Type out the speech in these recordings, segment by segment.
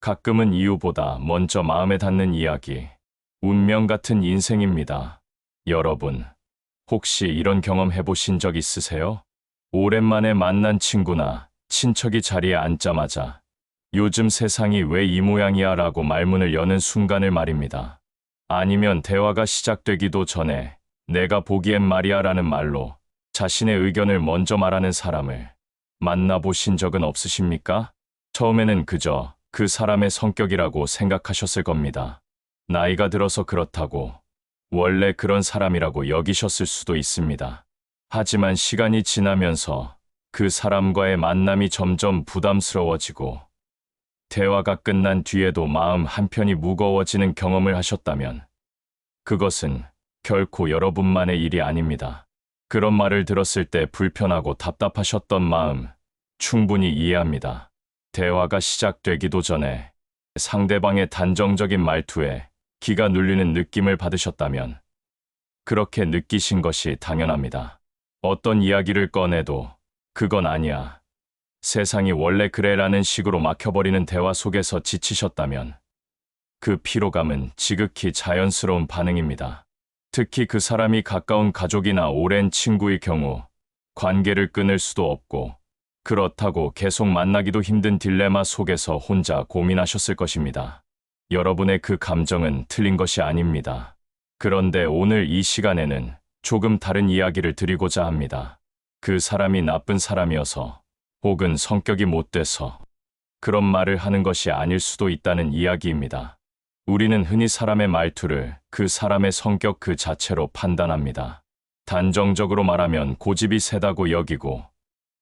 가끔은 이유보다 먼저 마음에 닿는 이야기, 운명 같은 인생입니다. 여러분, 혹시 이런 경험 해보신 적 있으세요? 오랜만에 만난 친구나 친척이 자리에 앉자마자 요즘 세상이 왜 이 모양이야 라고 말문을 여는 순간을 말입니다. 아니면 대화가 시작되기도 전에 내가 보기엔 말이야 라는 말로 자신의 의견을 먼저 말하는 사람을 만나보신 적은 없으십니까? 처음에는 그저 그 사람의 성격이라고 생각하셨을 겁니다. 나이가 들어서 그렇다고 원래 그런 사람이라고 여기셨을 수도 있습니다. 하지만 시간이 지나면서 그 사람과의 만남이 점점 부담스러워지고 대화가 끝난 뒤에도 마음 한편이 무거워지는 경험을 하셨다면 그것은 결코 여러분만의 일이 아닙니다. 그런 말을 들었을 때 불편하고 답답하셨던 마음 충분히 이해합니다. 대화가 시작되기도 전에 상대방의 단정적인 말투에 기가 눌리는 느낌을 받으셨다면 그렇게 느끼신 것이 당연합니다. 어떤 이야기를 꺼내도 그건 아니야. 세상이 원래 그래라는 식으로 막혀버리는 대화 속에서 지치셨다면 그 피로감은 지극히 자연스러운 반응입니다. 특히 그 사람이 가까운 가족이나 오랜 친구의 경우 관계를 끊을 수도 없고 그렇다고 계속 만나기도 힘든 딜레마 속에서 혼자 고민하셨을 것입니다. 여러분의 그 감정은 틀린 것이 아닙니다. 그런데 오늘 이 시간에는 조금 다른 이야기를 드리고자 합니다. 그 사람이 나쁜 사람이어서 혹은 성격이 못돼서 그런 말을 하는 것이 아닐 수도 있다는 이야기입니다. 우리는 흔히 사람의 말투를 그 사람의 성격 그 자체로 판단합니다. 단정적으로 말하면 고집이 세다고 여기고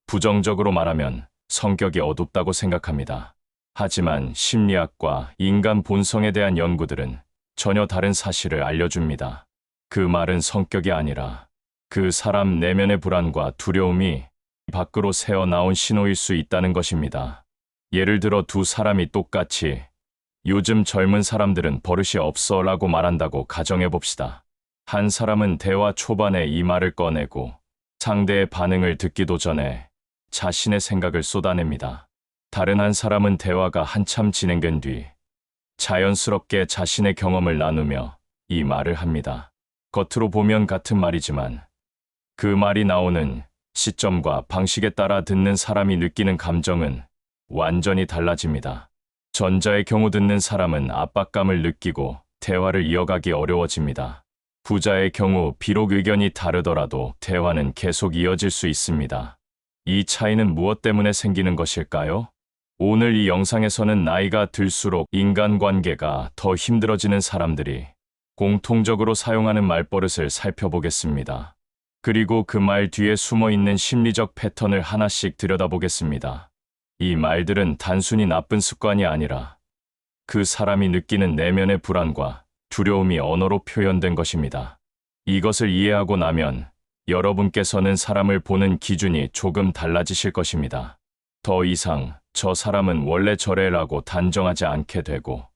부정적으로 말하면 성격이 어둡다고 생각합니다. 하지만 심리학과 인간 본성에 대한 연구들은 전혀 다른 사실을 알려줍니다. 그 말은 성격이 아니라 그 사람 내면의 불안과 두려움이 밖으로 새어나온 신호일 수 있다는 것입니다. 예를 들어 두 사람이 똑같이 요즘 젊은 사람들은 버릇이 없어 라고 말한다고 가정해 봅시다. 한 사람은 대화 초반에 이 말을 꺼내고 상대의 반응을 듣기도 전에 자신의 생각을 쏟아냅니다. 다른 한 사람은 대화가 한참 진행된 뒤 자연스럽게 자신의 경험을 나누며 이 말을 합니다. 겉으로 보면 같은 말이지만 그 말이 나오는 시점과 방식에 따라 듣는 사람이 느끼는 감정은 완전히 달라집니다. 전자의 경우 듣는 사람은 압박감을 느끼고 대화를 이어가기 어려워집니다. 후자의 경우 비록 의견이 다르더라도 대화는 계속 이어질 수 있습니다. 이 차이는 무엇 때문에 생기는 것일까요? 오늘 이 영상에서는 나이가 들수록 인간관계가 더 힘들어지는 사람들이 공통적으로 사용하는 말버릇을 살펴보겠습니다. 그리고 그 말 뒤에 숨어있는 심리적 패턴을 하나씩 들여다보겠습니다. 이 말들은 단순히 나쁜 습관이 아니라 그 사람이 느끼는 내면의 불안과 두려움이 언어로 표현된 것입니다. 이것을 이해하고 나면 여러분께서는 사람을 보는 기준이 조금 달라지실 것입니다. 더 이상 저 사람은 원래 저래라고 단정하지 않게 되고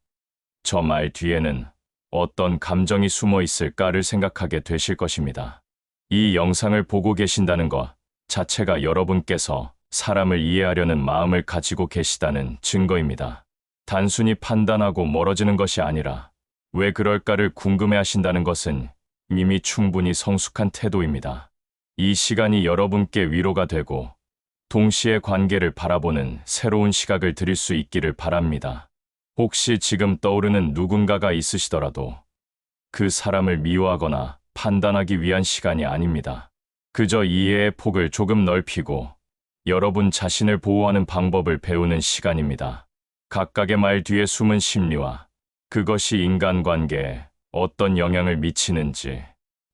저 말 뒤에는 어떤 감정이 숨어 있을까를 생각하게 되실 것입니다. 이 영상을 보고 계신다는 것 자체가 여러분께서 사람을 이해하려는 마음을 가지고 계시다는 증거입니다. 단순히 판단하고 멀어지는 것이 아니라 왜 그럴까를 궁금해 하신다는 것은 이미 충분히 성숙한 태도입니다. 이 시간이 여러분께 위로가 되고 동시에 관계를 바라보는 새로운 시각을 드릴 수 있기를 바랍니다. 혹시 지금 떠오르는 누군가가 있으시더라도 그 사람을 미워하거나 판단하기 위한 시간이 아닙니다. 그저 이해의 폭을 조금 넓히고 여러분 자신을 보호하는 방법을 배우는 시간입니다. 각각의 말 뒤에 숨은 심리와 그것이 인간관계에 어떤 영향을 미치는지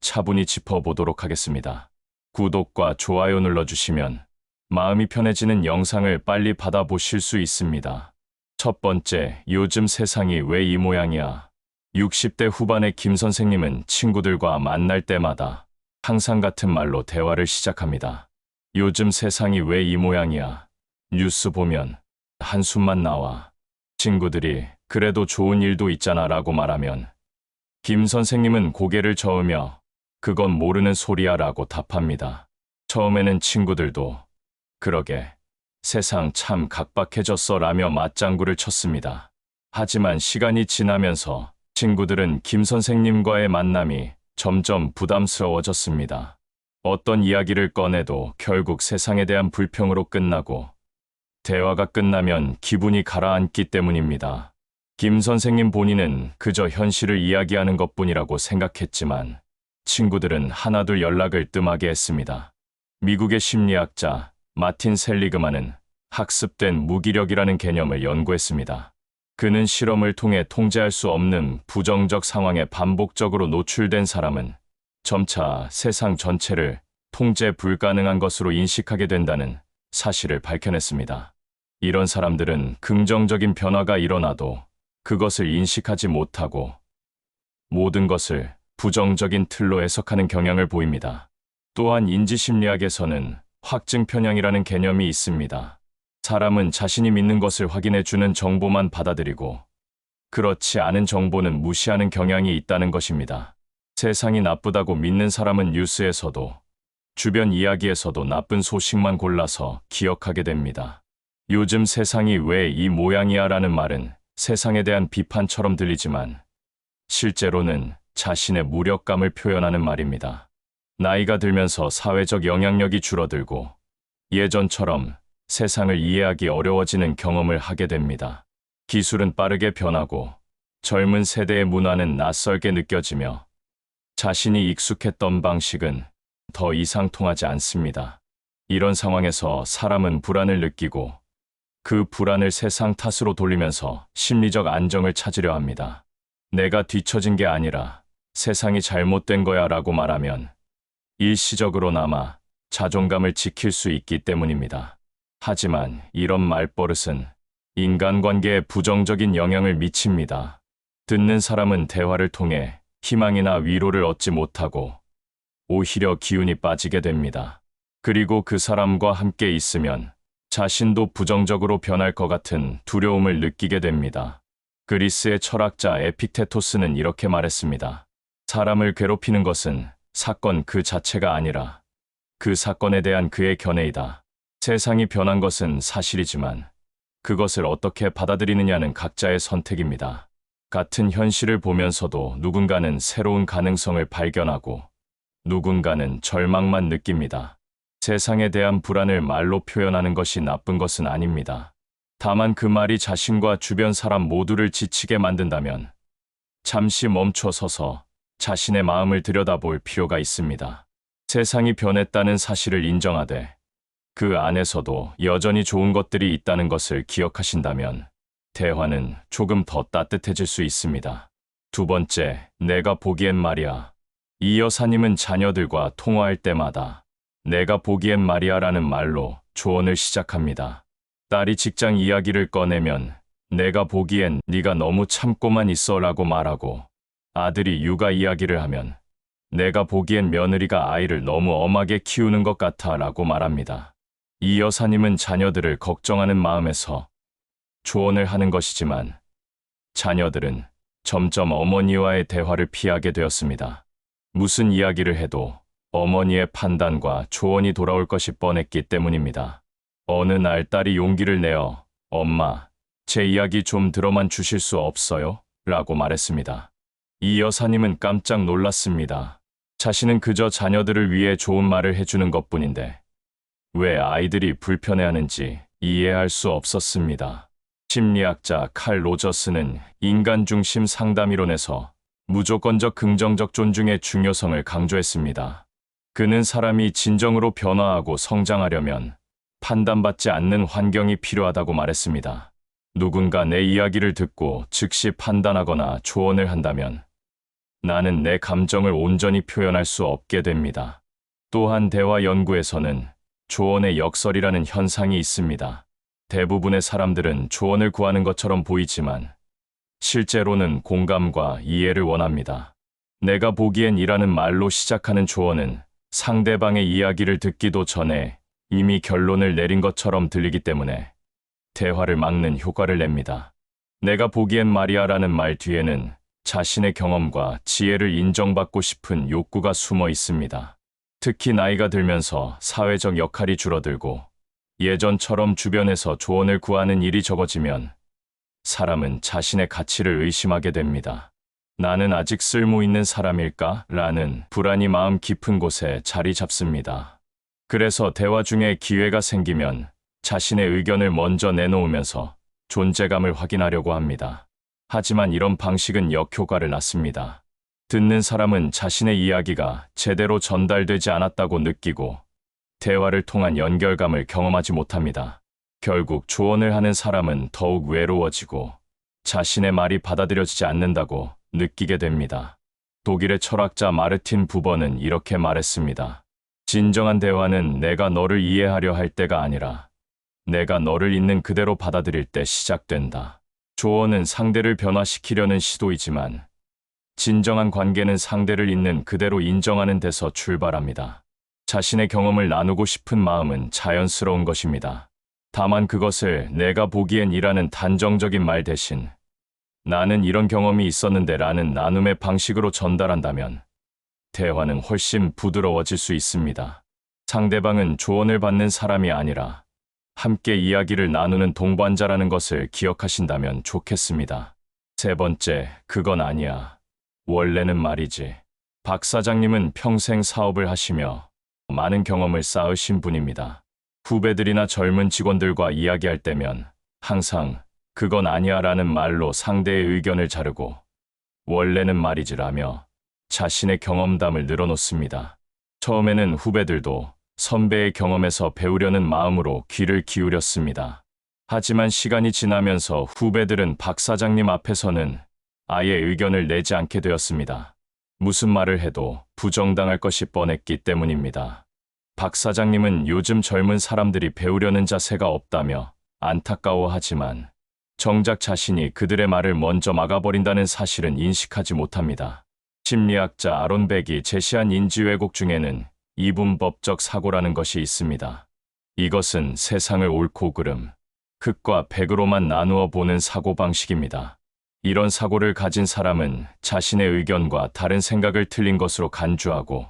차분히 짚어보도록 하겠습니다. 구독과 좋아요 눌러주시면 마음이 편해지는 영상을 빨리 받아보실 수 있습니다. 첫 번째, 요즘 세상이 왜 이 모양이야? 60대 후반의 김 선생님은 친구들과 만날 때마다 항상 같은 말로 대화를 시작합니다. 요즘 세상이 왜 이 모양이야? 뉴스 보면 한숨만 나와. 친구들이 그래도 좋은 일도 있잖아 라고 말하면 김 선생님은 고개를 저으며 그건 모르는 소리야 라고 답합니다. 처음에는 친구들도 그러게 세상 참 각박해졌어 라며 맞장구를 쳤습니다. 하지만 시간이 지나면서 친구들은 김 선생님과의 만남이 점점 부담스러워졌습니다. 어떤 이야기를 꺼내도 결국 세상에 대한 불평으로 끝나고 대화가 끝나면 기분이 가라앉기 때문입니다. 김 선생님 본인은 그저 현실을 이야기하는 것뿐이라고 생각했지만 친구들은 하나둘 연락을 뜸하게 했습니다. 미국의 심리학자 마틴 셀리그만은 학습된 무기력이라는 개념을 연구했습니다. 그는 실험을 통해 통제할 수 없는 부정적 상황에 반복적으로 노출된 사람은 점차 세상 전체를 통제 불가능한 것으로 인식하게 된다는 사실을 밝혀냈습니다. 이런 사람들은 긍정적인 변화가 일어나도 그것을 인식하지 못하고 모든 것을 부정적인 틀로 해석하는 경향을 보입니다. 또한 인지심리학에서는 확증 편향이라는 개념이 있습니다. 사람은 자신이 믿는 것을 확인해 주는 정보만 받아들이고 그렇지 않은 정보는 무시하는 경향이 있다는 것입니다. 세상이 나쁘다고 믿는 사람은 뉴스에서도 주변 이야기에서도 나쁜 소식만 골라서 기억하게 됩니다. 요즘 세상이 왜 이 모양이야 라는 말은 세상에 대한 비판처럼 들리지만 실제로는 자신의 무력감을 표현하는 말입니다. 나이가 들면서 사회적 영향력이 줄어들고 예전처럼 세상을 이해하기 어려워지는 경험을 하게 됩니다. 기술은 빠르게 변하고 젊은 세대의 문화는 낯설게 느껴지며 자신이 익숙했던 방식은 더 이상 통하지 않습니다. 이런 상황에서 사람은 불안을 느끼고 그 불안을 세상 탓으로 돌리면서 심리적 안정을 찾으려 합니다. 내가 뒤처진 게 아니라 세상이 잘못된 거야 라고 말하면 일시적으로나마 자존감을 지킬 수 있기 때문입니다. 하지만 이런 말버릇은 인간관계에 부정적인 영향을 미칩니다. 듣는 사람은 대화를 통해 희망이나 위로를 얻지 못하고 오히려 기운이 빠지게 됩니다. 그리고 그 사람과 함께 있으면 자신도 부정적으로 변할 것 같은 두려움을 느끼게 됩니다. 그리스의 철학자 에픽테토스는 이렇게 말했습니다. 사람을 괴롭히는 것은 사건 그 자체가 아니라 그 사건에 대한 그의 견해이다. 세상이 변한 것은 사실이지만 그것을 어떻게 받아들이느냐는 각자의 선택입니다. 같은 현실을 보면서도 누군가는 새로운 가능성을 발견하고 누군가는 절망만 느낍니다. 세상에 대한 불안을 말로 표현하는 것이 나쁜 것은 아닙니다. 다만 그 말이 자신과 주변 사람 모두를 지치게 만든다면 잠시 멈춰 서서 자신의 마음을 들여다볼 필요가 있습니다. 세상이 변했다는 사실을 인정하되 그 안에서도 여전히 좋은 것들이 있다는 것을 기억하신다면 대화는 조금 더 따뜻해질 수 있습니다. 두 번째, 내가 보기엔 말이야. 이 여사님은 자녀들과 통화할 때마다 내가 보기엔 말이야라는 말로 조언을 시작합니다. 딸이 직장 이야기를 꺼내면 내가 보기엔 네가 너무 참고만 있어라고 말하고 아들이 육아 이야기를 하면 내가 보기엔 며느리가 아이를 너무 엄하게 키우는 것 같아라고 말합니다. 이 여사님은 자녀들을 걱정하는 마음에서 조언을 하는 것이지만 자녀들은 점점 어머니와의 대화를 피하게 되었습니다. 무슨 이야기를 해도 어머니의 판단과 조언이 돌아올 것이 뻔했기 때문입니다. 어느 날 딸이 용기를 내어 엄마, 제 이야기 좀 들어만 주실 수 없어요? 라고 말했습니다. 이 여사님은 깜짝 놀랐습니다. 자신은 그저 자녀들을 위해 좋은 말을 해주는 것뿐인데 왜 아이들이 불편해하는지 이해할 수 없었습니다. 심리학자 칼 로저스는 인간 중심 상담이론에서 무조건적 긍정적 존중의 중요성을 강조했습니다. 그는 사람이 진정으로 변화하고 성장하려면 판단받지 않는 환경이 필요하다고 말했습니다. 누군가 내 이야기를 듣고 즉시 판단하거나 조언을 한다면 나는 내 감정을 온전히 표현할 수 없게 됩니다. 또한 대화 연구에서는 조언의 역설이라는 현상이 있습니다. 대부분의 사람들은 조언을 구하는 것처럼 보이지만 실제로는 공감과 이해를 원합니다. 내가 보기엔 이라는 말로 시작하는 조언은 상대방의 이야기를 듣기도 전에 이미 결론을 내린 것처럼 들리기 때문에 대화를 막는 효과를 냅니다. 내가 보기엔 말이야라는 말 뒤에는 자신의 경험과 지혜를 인정받고 싶은 욕구가 숨어 있습니다. 특히 나이가 들면서 사회적 역할이 줄어들고 예전처럼 주변에서 조언을 구하는 일이 적어지면 사람은 자신의 가치를 의심하게 됩니다. 나는 아직 쓸모 있는 사람일까? 라는 불안이 마음 깊은 곳에 자리 잡습니다. 그래서 대화 중에 기회가 생기면 자신의 의견을 먼저 내놓으면서 존재감을 확인하려고 합니다. 하지만 이런 방식은 역효과를 낳습니다. 듣는 사람은 자신의 이야기가 제대로 전달되지 않았다고 느끼고 대화를 통한 연결감을 경험하지 못합니다. 결국 조언을 하는 사람은 더욱 외로워지고 자신의 말이 받아들여지지 않는다고 느끼게 됩니다. 독일의 철학자 마르틴 부버는 이렇게 말했습니다. 진정한 대화는 내가 너를 이해하려 할 때가 아니라 내가 너를 있는 그대로 받아들일 때 시작된다. 조언은 상대를 변화시키려는 시도이지만 진정한 관계는 상대를 있는 그대로 인정하는 데서 출발합니다. 자신의 경험을 나누고 싶은 마음은 자연스러운 것입니다. 다만 그것을 내가 보기엔 이라는 단정적인 말 대신 나는 이런 경험이 있었는데 라는 나눔의 방식으로 전달한다면 대화는 훨씬 부드러워질 수 있습니다. 상대방은 조언을 받는 사람이 아니라 함께 이야기를 나누는 동반자라는 것을 기억하신다면 좋겠습니다. 세 번째, 그건 아니야. 원래는 말이지. 박 사장님은 평생 사업을 하시며 많은 경험을 쌓으신 분입니다. 후배들이나 젊은 직원들과 이야기할 때면 항상 그건 아니야 라는 말로 상대의 의견을 자르고 원래는 말이지라며 자신의 경험담을 늘어놓습니다. 처음에는 후배들도 선배의 경험에서 배우려는 마음으로 귀를 기울였습니다. 하지만 시간이 지나면서 후배들은 박 사장님 앞에서는 아예 의견을 내지 않게 되었습니다. 무슨 말을 해도 부정당할 것이 뻔했기 때문입니다. 박 사장님은 요즘 젊은 사람들이 배우려는 자세가 없다며 안타까워하지만 정작 자신이 그들의 말을 먼저 막아버린다는 사실은 인식하지 못합니다. 심리학자 아론 백이 제시한 인지 왜곡 중에는 이분법적 사고라는 것이 있습니다. 이것은 세상을 옳고 그름, 흑과 백으로만 나누어 보는 사고방식입니다. 이런 사고를 가진 사람은 자신의 의견과 다른 생각을 틀린 것으로 간주하고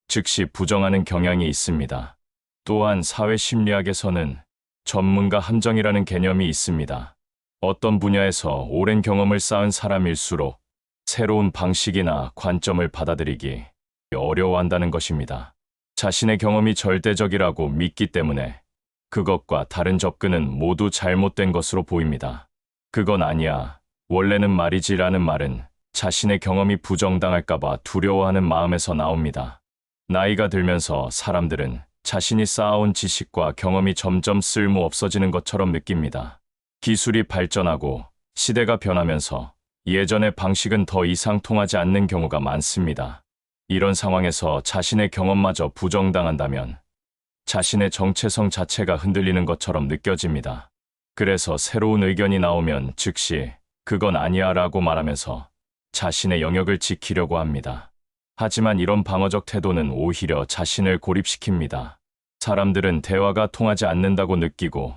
즉시 부정하는 경향이 있습니다. 또한 사회심리학에서는 전문가 함정이라는 개념이 있습니다. 어떤 분야에서 오랜 경험을 쌓은 사람일수록 새로운 방식이나 관점을 받아들이기 어려워한다는 것입니다. 자신의 경험이 절대적이라고 믿기 때문에 그것과 다른 접근은 모두 잘못된 것으로 보입니다. 그건 아니야. 원래는 말이지라는 말은 자신의 경험이 부정당할까봐 두려워하는 마음에서 나옵니다. 나이가 들면서 사람들은 자신이 쌓아온 지식과 경험이 점점 쓸모 없어지는 것처럼 느낍니다. 기술이 발전하고 시대가 변하면서 예전의 방식은 더 이상 통하지 않는 경우가 많습니다. 이런 상황에서 자신의 경험마저 부정당한다면 자신의 정체성 자체가 흔들리는 것처럼 느껴집니다. 그래서 새로운 의견이 나오면 즉시 그건 아니야 라고 말하면서 자신의 영역을 지키려고 합니다. 하지만 이런 방어적 태도는 오히려 자신을 고립시킵니다. 사람들은 대화가 통하지 않는다고 느끼고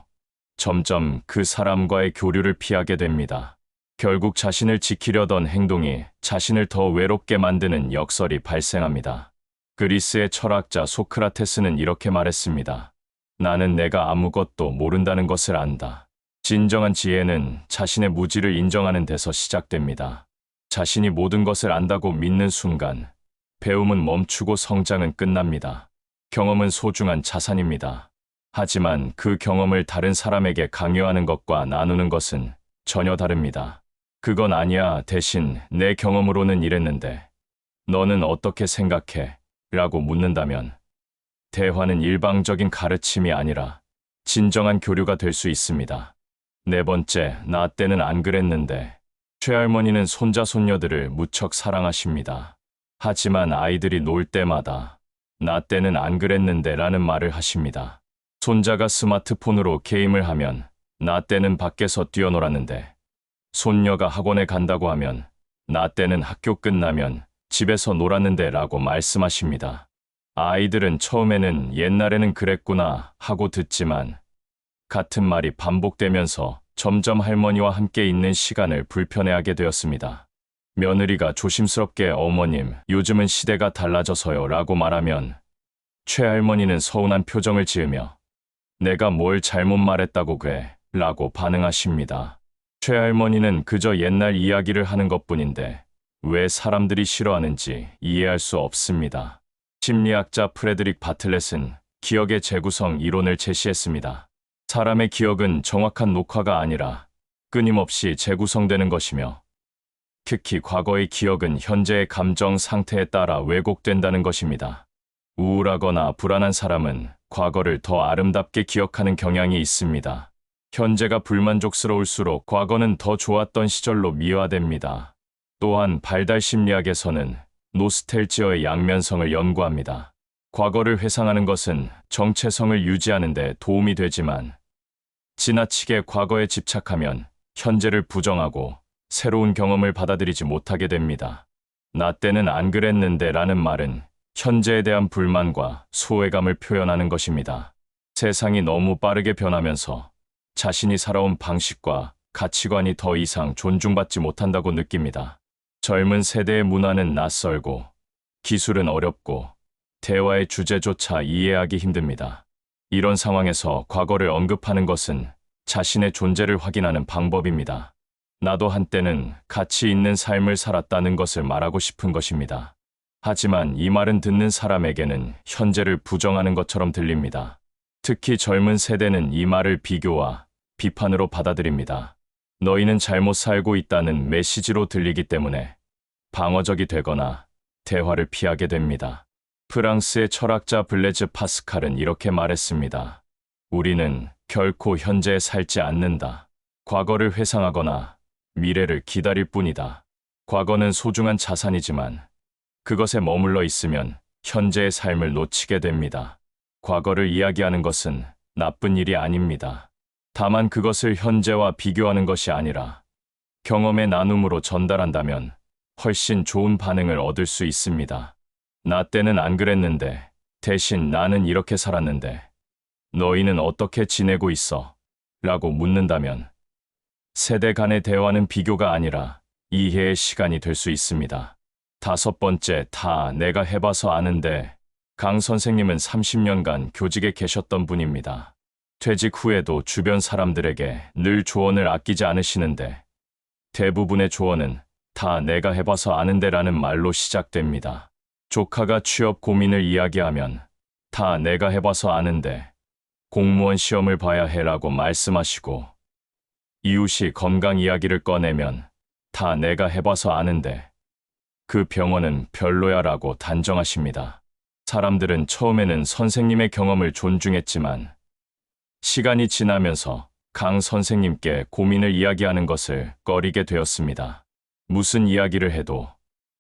점점 그 사람과의 교류를 피하게 됩니다. 결국 자신을 지키려던 행동이 자신을 더 외롭게 만드는 역설이 발생합니다. 그리스의 철학자 소크라테스는 이렇게 말했습니다. 나는 내가 아무것도 모른다는 것을 안다. 진정한 지혜는 자신의 무지를 인정하는 데서 시작됩니다. 자신이 모든 것을 안다고 믿는 순간 배움은 멈추고 성장은 끝납니다. 경험은 소중한 자산입니다. 하지만 그 경험을 다른 사람에게 강요하는 것과 나누는 것은 전혀 다릅니다. 그건 아니야. 대신 내 경험으로는 이랬는데 너는 어떻게 생각해? 라고 묻는다면 대화는 일방적인 가르침이 아니라 진정한 교류가 될 수 있습니다. 네 번째, 나 때는 안 그랬는데. 최할머니는 손자 손녀들을 무척 사랑하십니다. 하지만 아이들이 놀 때마다 나 때는 안 그랬는데 라는 말을 하십니다. 손자가 스마트폰으로 게임을 하면 나 때는 밖에서 뛰어놀았는데 손녀가 학원에 간다고 하면 나 때는 학교 끝나면 집에서 놀았는데 라고 말씀하십니다. 아이들은 처음에는 옛날에는 그랬구나 하고 듣지만 같은 말이 반복되면서 점점 할머니와 함께 있는 시간을 불편해하게 되었습니다. 며느리가 조심스럽게 어머님, 요즘은 시대가 달라져서요 라고 말하면 최할머니는 서운한 표정을 지으며 내가 뭘 잘못 말했다고 그래 라고 반응하십니다. 최할머니는 그저 옛날 이야기를 하는 것뿐인데 왜 사람들이 싫어하는지 이해할 수 없습니다. 심리학자 프레드릭 바틀렛은 기억의 재구성 이론을 제시했습니다. 사람의 기억은 정확한 녹화가 아니라 끊임없이 재구성되는 것이며, 특히 과거의 기억은 현재의 감정 상태에 따라 왜곡된다는 것입니다. 우울하거나 불안한 사람은 과거를 더 아름답게 기억하는 경향이 있습니다. 현재가 불만족스러울수록 과거는 더 좋았던 시절로 미화됩니다. 또한 발달 심리학에서는 노스텔지어의 양면성을 연구합니다. 과거를 회상하는 것은 정체성을 유지하는 데 도움이 되지만, 지나치게 과거에 집착하면 현재를 부정하고 새로운 경험을 받아들이지 못하게 됩니다. 나 때는 안 그랬는데 라는 말은 현재에 대한 불만과 소외감을 표현하는 것입니다. 세상이 너무 빠르게 변하면서 자신이 살아온 방식과 가치관이 더 이상 존중받지 못한다고 느낍니다. 젊은 세대의 문화는 낯설고 기술은 어렵고 대화의 주제조차 이해하기 힘듭니다. 이런 상황에서 과거를 언급하는 것은 자신의 존재를 확인하는 방법입니다. 나도 한때는 가치 있는 삶을 살았다는 것을 말하고 싶은 것입니다. 하지만 이 말은 듣는 사람에게는 현재를 부정하는 것처럼 들립니다. 특히 젊은 세대는 이 말을 비교와 비판으로 받아들입니다. 너희는 잘못 살고 있다는 메시지로 들리기 때문에 방어적이 되거나 대화를 피하게 됩니다. 프랑스의 철학자 블레즈 파스칼은 이렇게 말했습니다. 우리는 결코 현재에 살지 않는다. 과거를 회상하거나 미래를 기다릴 뿐이다. 과거는 소중한 자산이지만 그것에 머물러 있으면 현재의 삶을 놓치게 됩니다. 과거를 이야기하는 것은 나쁜 일이 아닙니다. 다만 그것을 현재와 비교하는 것이 아니라 경험의 나눔으로 전달한다면 훨씬 좋은 반응을 얻을 수 있습니다. 나 때는 안 그랬는데 대신 나는 이렇게 살았는데 너희는 어떻게 지내고 있어? 라고 묻는다면 세대 간의 대화는 비교가 아니라 이해의 시간이 될 수 있습니다. 5번째, 다 내가 해봐서 아는데. 강 선생님은 30년간 교직에 계셨던 분입니다. 퇴직 후에도 주변 사람들에게 늘 조언을 아끼지 않으시는데 대부분의 조언은 다 내가 해봐서 아는데라는 말로 시작됩니다. 조카가 취업 고민을 이야기하면 다 내가 해봐서 아는데 공무원 시험을 봐야 해라고 말씀하시고, 이웃이 건강 이야기를 꺼내면 다 내가 해봐서 아는데 그 병원은 별로야라고 단정하십니다. 사람들은 처음에는 선생님의 경험을 존중했지만 시간이 지나면서 강 선생님께 고민을 이야기하는 것을 꺼리게 되었습니다. 무슨 이야기를 해도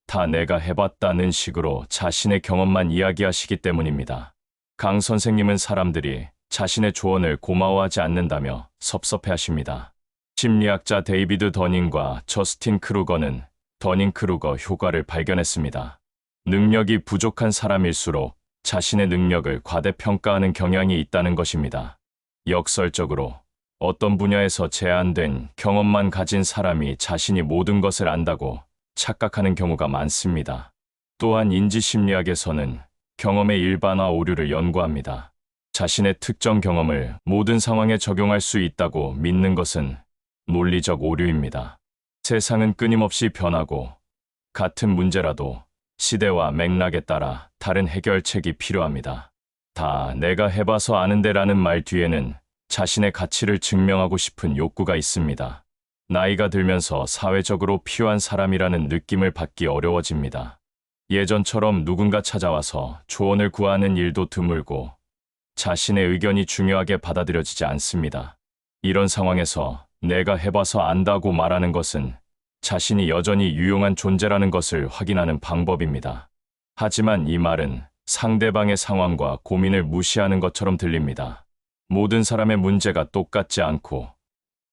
다 내가 해봤다는 식으로 자신의 경험만 이야기하시기 때문입니다. 강 선생님은 사람들이 자신의 조언을 고마워하지 않는다며 섭섭해하십니다. 심리학자 데이비드 더닝과 저스틴 크루거는 더닝크루거 효과를 발견했습니다. 능력이 부족한 사람일수록 자신의 능력을 과대평가하는 경향이 있다는 것입니다. 역설적으로 어떤 분야에서 제한된 경험만 가진 사람이 자신이 모든 것을 안다고 착각하는 경우가 많습니다. 또한 인지심리학에서는 경험의 일반화 오류를 연구합니다. 자신의 특정 경험을 모든 상황에 적용할 수 있다고 믿는 것은 논리적 오류입니다. 세상은 끊임없이 변하고 같은 문제라도 시대와 맥락에 따라 다른 해결책이 필요합니다. 다 내가 해봐서 아는데라는 말 뒤에는 자신의 가치를 증명하고 싶은 욕구가 있습니다. 나이가 들면서 사회적으로 필요한 사람이라는 느낌을 받기 어려워집니다. 예전처럼 누군가 찾아와서 조언을 구하는 일도 드물고 자신의 의견이 중요하게 받아들여지지 않습니다. 이런 상황에서 내가 해봐서 안다고 말하는 것은 자신이 여전히 유용한 존재라는 것을 확인하는 방법입니다. 하지만 이 말은 상대방의 상황과 고민을 무시하는 것처럼 들립니다. 모든 사람의 문제가 똑같지 않고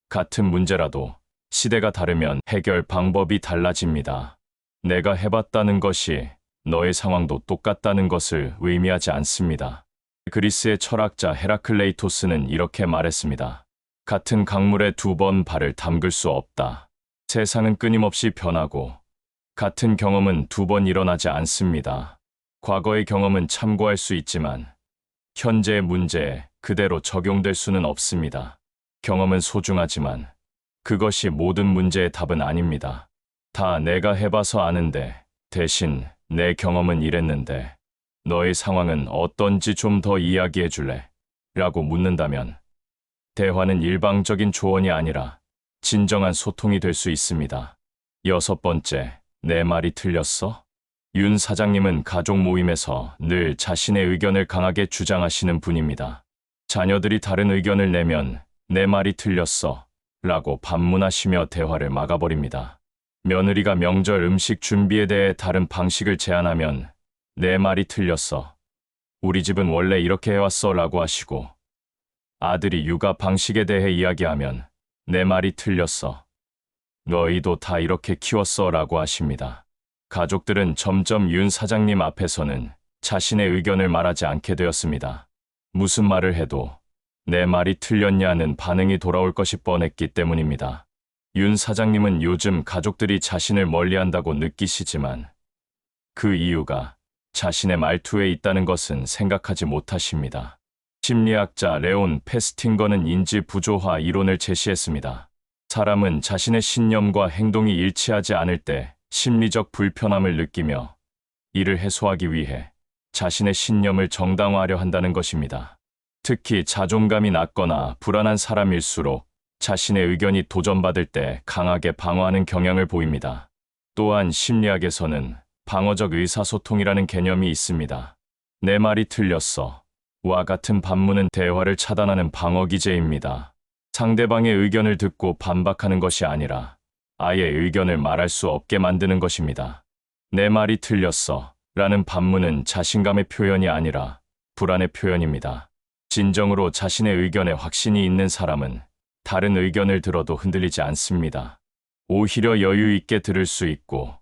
같은 문제라도 시대가 다르면 해결 방법이 달라집니다. 내가 해봤다는 것이 너의 상황도 똑같다는 것을 의미하지 않습니다. 그리스의 철학자 헤라클레이토스는 이렇게 말했습니다. 같은 강물에 2번 발을 담글 수 없다. 세상은 끊임없이 변하고 같은 경험은 2번 일어나지 않습니다. 과거의 경험은 참고할 수 있지만 현재의 문제에 그대로 적용될 수는 없습니다. 경험은 소중하지만 그것이 모든 문제의 답은 아닙니다. 다 내가 해봐서 아는데, 대신 내 경험은 이랬는데, 너의 상황은 어떤지 좀 더 이야기해 줄래? 라고 묻는다면, 대화는 일방적인 조언이 아니라 진정한 소통이 될 수 있습니다. 여섯 번째, 내 말이 틀렸어? 윤 사장님은 가족 모임에서 늘 자신의 의견을 강하게 주장하시는 분입니다. 자녀들이 다른 의견을 내면 내 말이 틀렸어 라고 반문하시며 대화를 막아버립니다. 며느리가 명절 음식 준비에 대해 다른 방식을 제안하면 내 말이 틀렸어. 우리 집은 원래 이렇게 해왔어 라고 하시고, 아들이 육아 방식에 대해 이야기하면 내 말이 틀렸어. 너희도 다 이렇게 키웠어 라고 하십니다. 가족들은 점점 윤 사장님 앞에서는 자신의 의견을 말하지 않게 되었습니다. 무슨 말을 해도 내 말이 틀렸냐는 반응이 돌아올 것이 뻔했기 때문입니다. 윤 사장님은 요즘 가족들이 자신을 멀리한다고 느끼시지만 그 이유가 자신의 말투에 있다는 것은 생각하지 못하십니다. 심리학자 레온 페스팅거는 인지 부조화 이론을 제시했습니다. 사람은 자신의 신념과 행동이 일치하지 않을 때 심리적 불편함을 느끼며 이를 해소하기 위해 자신의 신념을 정당화하려 한다는 것입니다. 특히 자존감이 낮거나 불안한 사람일수록 자신의 의견이 도전받을 때 강하게 방어하는 경향을 보입니다. 또한 심리학에서는 방어적 의사소통이라는 개념이 있습니다. 내 말이 틀렸어. 와 같은 반문은 대화를 차단하는 방어 기제입니다. 상대방의 의견을 듣고 반박하는 것이 아니라 아예 의견을 말할 수 없게 만드는 것입니다. 내 말이 틀렸어 라는 반문은 자신감의 표현이 아니라 불안의 표현입니다. 진정으로 자신의 의견에 확신이 있는 사람은 다른 의견을 들어도 흔들리지 않습니다. 오히려 여유 있게 들을 수 있고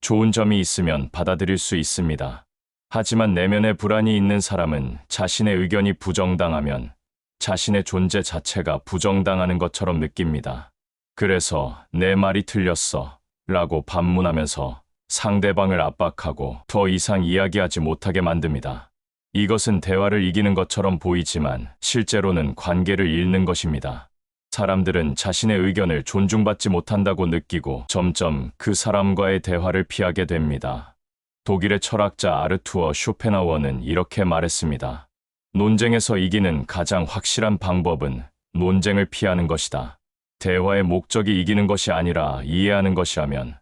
좋은 점이 있으면 받아들일 수 있습니다. 하지만 내면에 불안이 있는 사람은 자신의 의견이 부정당하면 자신의 존재 자체가 부정당하는 것처럼 느낍니다. 그래서 내 말이 틀렸어 라고 반문하면서 상대방을 압박하고 더 이상 이야기하지 못하게 만듭니다. 이것은 대화를 이기는 것처럼 보이지만 실제로는 관계를 잃는 것입니다. 사람들은 자신의 의견을 존중받지 못한다고 느끼고 점점 그 사람과의 대화를 피하게 됩니다. 독일의 철학자 아르투어 쇼펜하워는 이렇게 말했습니다. 논쟁에서 이기는 가장 확실한 방법은 논쟁을 피하는 것이다. 대화의 목적이 이기는 것이 아니라 이해하는 것이라면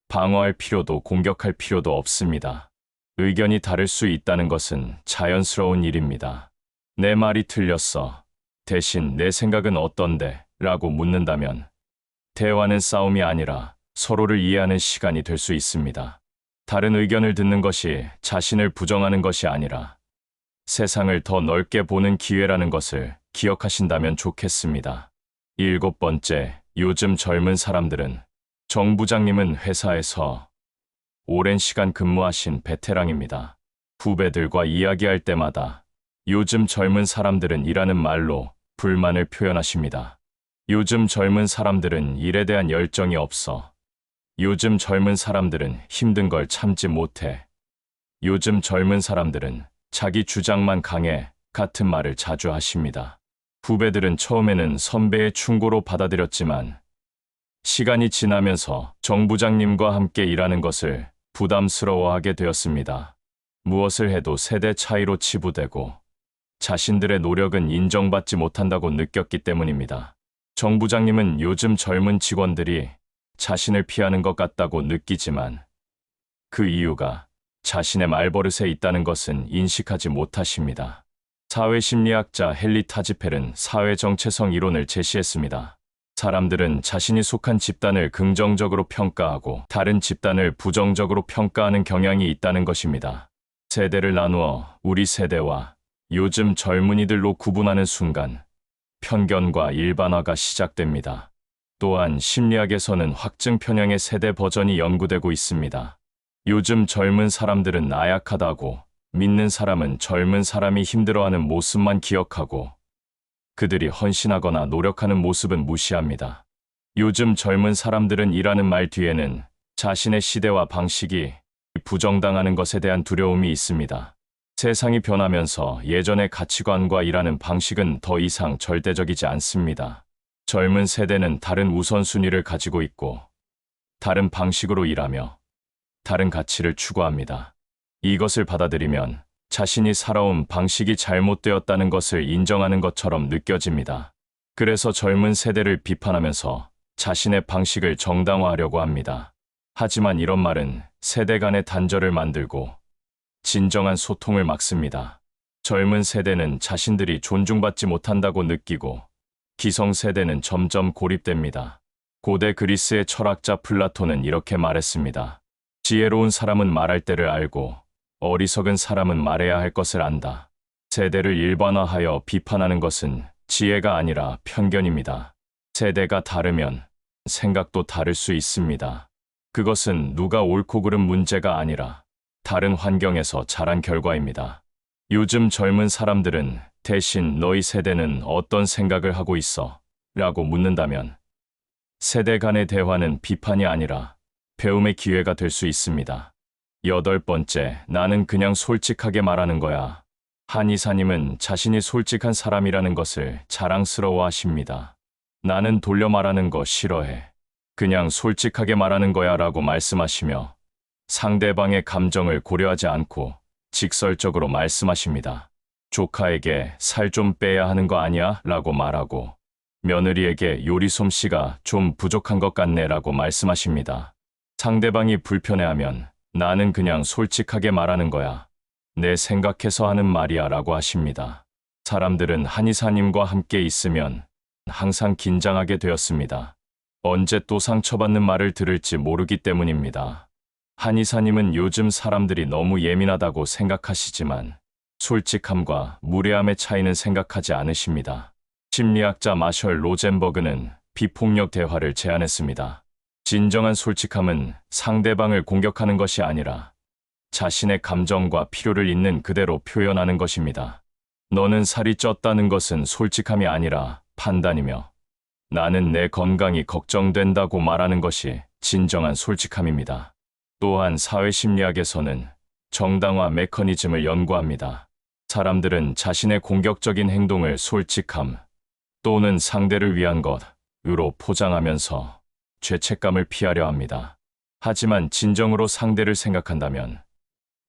방어할 필요도 공격할 필요도 없습니다. 의견이 다를 수 있다는 것은 자연스러운 일입니다. 내 말이 틀렸어. 대신 내 생각은 어떤데? 라고 묻는다면 대화는 싸움이 아니라 서로를 이해하는 시간이 될 수 있습니다. 다른 의견을 듣는 것이 자신을 부정하는 것이 아니라 세상을 더 넓게 보는 기회라는 것을 기억하신다면 좋겠습니다. 일곱 번째, 요즘 젊은 사람들은 정 부장님은 회사에서 오랜 시간 근무하신 베테랑입니다. 후배들과 이야기할 때마다 요즘 젊은 사람들은 이라는 말로 불만을 표현하십니다. 요즘 젊은 사람들은 일에 대한 열정이 없어. 요즘 젊은 사람들은 힘든 걸 참지 못해. 요즘 젊은 사람들은 자기 주장만 강해 같은 말을 자주 하십니다. 후배들은 처음에는 선배의 충고로 받아들였지만 시간이 지나면서 정 부장님과 함께 일하는 것을 부담스러워하게 되었습니다. 무엇을 해도 세대 차이로 치부되고 자신들의 노력은 인정받지 못한다고 느꼈기 때문입니다. 정 부장님은 요즘 젊은 직원들이 자신을 피하는 것 같다고 느끼지만 그 이유가 자신의 말버릇에 있다는 것은 인식하지 못하십니다. 사회심리학자 헨리 타지펠은 사회정체성 이론을 제시했습니다. 사람들은 자신이 속한 집단을 긍정적으로 평가하고 다른 집단을 부정적으로 평가하는 경향이 있다는 것입니다. 세대를 나누어 우리 세대와 요즘 젊은이들로 구분하는 순간 편견과 일반화가 시작됩니다. 또한 심리학에서는 확증 편향의 세대 버전이 연구되고 있습니다. 요즘 젊은 사람들은 나약하다고 믿는 사람은 젊은 사람이 힘들어하는 모습만 기억하고 그들이 헌신하거나 노력하는 모습은 무시합니다. 요즘 젊은 사람들은 이라는 말 뒤에는 자신의 시대와 방식이 부정당하는 것에 대한 두려움이 있습니다. 세상이 변하면서 예전의 가치관과 일하는 방식은 더 이상 절대적이지 않습니다. 젊은 세대는 다른 우선순위를 가지고 있고, 다른 방식으로 일하며, 다른 가치를 추구합니다. 이것을 받아들이면 자신이 살아온 방식이 잘못되었다는 것을 인정하는 것처럼 느껴집니다. 그래서 젊은 세대를 비판하면서 자신의 방식을 정당화하려고 합니다. 하지만 이런 말은 세대 간의 단절을 만들고 진정한 소통을 막습니다. 젊은 세대는 자신들이 존중받지 못한다고 느끼고 기성세대는 점점 고립됩니다. 고대 그리스의 철학자 플라톤은 이렇게 말했습니다. 지혜로운 사람은 말할 때를 알고 어리석은 사람은 말해야 할 것을 안다. 세대를 일반화하여 비판하는 것은 지혜가 아니라 편견입니다. 세대가 다르면 생각도 다를 수 있습니다. 그것은 누가 옳고 그른 문제가 아니라 다른 환경에서 자란 결과입니다. 요즘 젊은 사람들은 대신 너희 세대는 어떤 생각을 하고 있어? 라고 묻는다면 세대 간의 대화는 비판이 아니라 배움의 기회가 될 수 있습니다. 8번째, 나는 그냥 솔직하게 말하는 거야. 한 이사님은 자신이 솔직한 사람이라는 것을 자랑스러워 하십니다. 나는 돌려 말하는 거 싫어해. 그냥 솔직하게 말하는 거야 라고 말씀하시며 상대방의 감정을 고려하지 않고 직설적으로 말씀하십니다. 조카에게 살 좀 빼야 하는 거 아니야? 라고 말하고 며느리에게 요리 솜씨가 좀 부족한 것 같네 라고 말씀하십니다. 상대방이 불편해하면 나는 그냥 솔직하게 말하는 거야. 내 생각해서 하는 말이야 라고 하십니다. 사람들은 한의사님과 함께 있으면 항상 긴장하게 되었습니다. 언제 또 상처받는 말을 들을지 모르기 때문입니다. 한의사님은 요즘 사람들이 너무 예민하다고 생각하시지만 솔직함과 무례함의 차이는 생각하지 않으십니다. 심리학자 마셜 로젠버그는 비폭력 대화를 제안했습니다. 진정한 솔직함은 상대방을 공격하는 것이 아니라 자신의 감정과 필요를 있는 그대로 표현하는 것입니다. 너는 살이 쪘다는 것은 솔직함이 아니라 판단이며 나는 내 건강이 걱정된다고 말하는 것이 진정한 솔직함입니다. 또한 사회심리학에서는 정당화 메커니즘을 연구합니다. 사람들은 자신의 공격적인 행동을 솔직함 또는 상대를 위한 것으로 포장하면서 죄책감을 피하려 합니다. 하지만 진정으로 상대를 생각한다면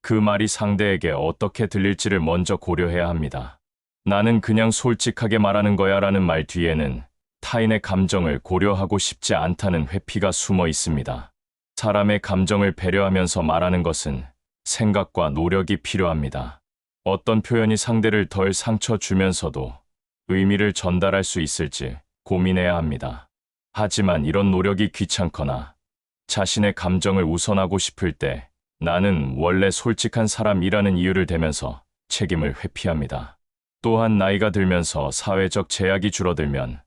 그 말이 상대에게 어떻게 들릴지를 먼저 고려해야 합니다. 나는 그냥 솔직하게 말하는 거야 라는 말 뒤에는 타인의 감정을 고려하고 싶지 않다는 회피가 숨어 있습니다. 사람의 감정을 배려하면서 말하는 것은 생각과 노력이 필요합니다. 어떤 표현이 상대를 덜 상처 주면서도 의미를 전달할 수 있을지 고민해야 합니다. 하지만 이런 노력이 귀찮거나 자신의 감정을 우선하고 싶을 때 나는 원래 솔직한 사람이라는 이유를 대면서 책임을 회피합니다. 또한 나이가 들면서 사회적 제약이 줄어들면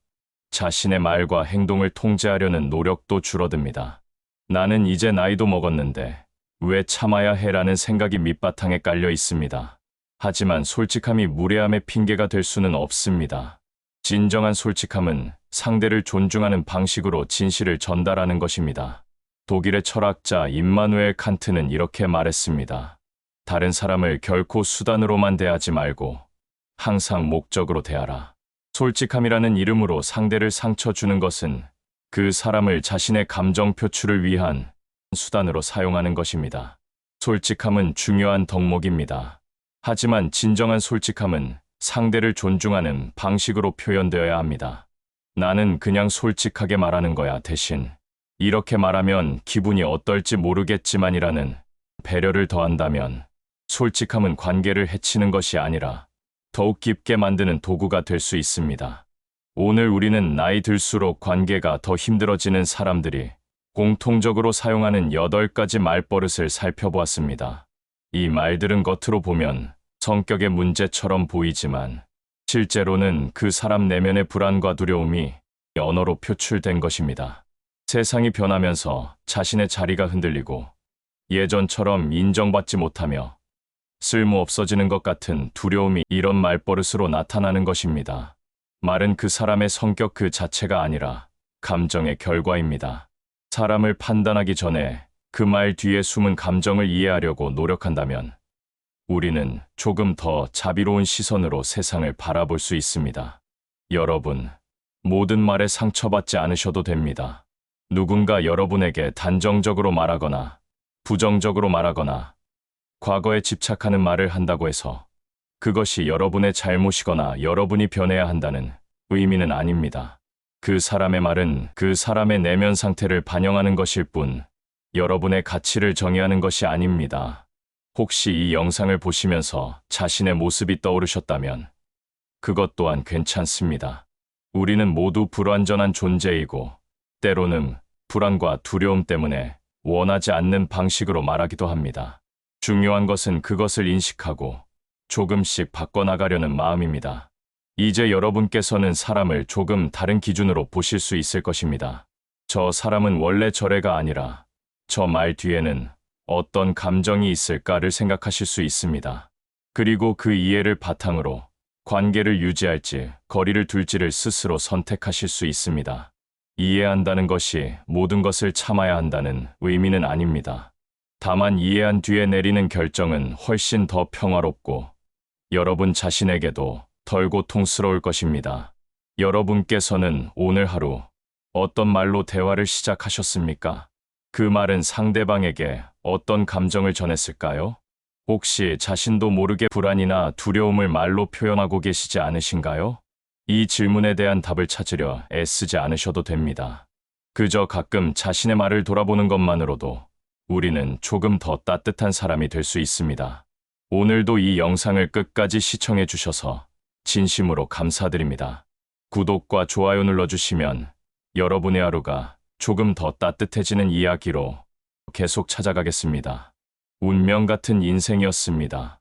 자신의 말과 행동을 통제하려는 노력도 줄어듭니다. 나는 이제 나이도 먹었는데 왜 참아야 해라는 생각이 밑바탕에 깔려 있습니다. 하지만 솔직함이 무례함의 핑계가 될 수는 없습니다. 진정한 솔직함은 상대를 존중하는 방식으로 진실을 전달하는 것입니다. 독일의 철학자 임마누엘 칸트는 이렇게 말했습니다. 다른 사람을 결코 수단으로만 대하지 말고 항상 목적으로 대하라. 솔직함이라는 이름으로 상대를 상처 주는 것은 그 사람을 자신의 감정 표출을 위한 수단으로 사용하는 것입니다. 솔직함은 중요한 덕목입니다. 하지만 진정한 솔직함은 상대를 존중하는 방식으로 표현되어야 합니다. 나는 그냥 솔직하게 말하는 거야 대신 이렇게 말하면 기분이 어떨지 모르겠지만이라는 배려를 더한다면 솔직함은 관계를 해치는 것이 아니라 더욱 깊게 만드는 도구가 될 수 있습니다. 오늘 우리는 나이 들수록 관계가 더 힘들어지는 사람들이 공통적으로 사용하는 8가지 말버릇을 살펴보았습니다. 이 말들은 겉으로 보면 성격의 문제처럼 보이지만 실제로는 그 사람 내면의 불안과 두려움이 언어로 표출된 것입니다. 세상이 변하면서 자신의 자리가 흔들리고 예전처럼 인정받지 못하며 쓸모 없어지는 것 같은 두려움이 이런 말버릇으로 나타나는 것입니다. 말은 그 사람의 성격 그 자체가 아니라 감정의 결과입니다. 사람을 판단하기 전에 그 말 뒤에 숨은 감정을 이해하려고 노력한다면 우리는 조금 더 자비로운 시선으로 세상을 바라볼 수 있습니다. 여러분, 모든 말에 상처받지 않으셔도 됩니다. 누군가 여러분에게 단정적으로 말하거나 부정적으로 말하거나 과거에 집착하는 말을 한다고 해서 그것이 여러분의 잘못이거나 여러분이 변해야 한다는 의미는 아닙니다. 그 사람의 말은 그 사람의 내면 상태를 반영하는 것일 뿐 여러분의 가치를 정의하는 것이 아닙니다. 혹시 이 영상을 보시면서 자신의 모습이 떠오르셨다면 그것 또한 괜찮습니다. 우리는 모두 불완전한 존재이고 때로는 불안과 두려움 때문에 원하지 않는 방식으로 말하기도 합니다. 중요한 것은 그것을 인식하고 조금씩 바꿔나가려는 마음입니다. 이제 여러분께서는 사람을 조금 다른 기준으로 보실 수 있을 것입니다. 저 사람은 원래 저래가 아니라 저 말 뒤에는 어떤 감정이 있을까를 생각하실 수 있습니다. 그리고 그 이해를 바탕으로 관계를 유지할지 거리를 둘지를 스스로 선택하실 수 있습니다. 이해한다는 것이 모든 것을 참아야 한다는 의미는 아닙니다. 다만 이해한 뒤에 내리는 결정은 훨씬 더 평화롭고 여러분 자신에게도 덜 고통스러울 것입니다. 여러분께서는 오늘 하루 어떤 말로 대화를 시작하셨습니까? 그 말은 상대방에게 어떤 감정을 전했을까요? 혹시 자신도 모르게 불안이나 두려움을 말로 표현하고 계시지 않으신가요? 이 질문에 대한 답을 찾으려 애쓰지 않으셔도 됩니다. 그저 가끔 자신의 말을 돌아보는 것만으로도 우리는 조금 더 따뜻한 사람이 될 수 있습니다. 오늘도 이 영상을 끝까지 시청해 주셔서 진심으로 감사드립니다. 구독과 좋아요 눌러주시면 여러분의 하루가 조금 더 따뜻해지는 이야기로 계속 찾아가겠습니다. 운명 같은 인생이었습니다.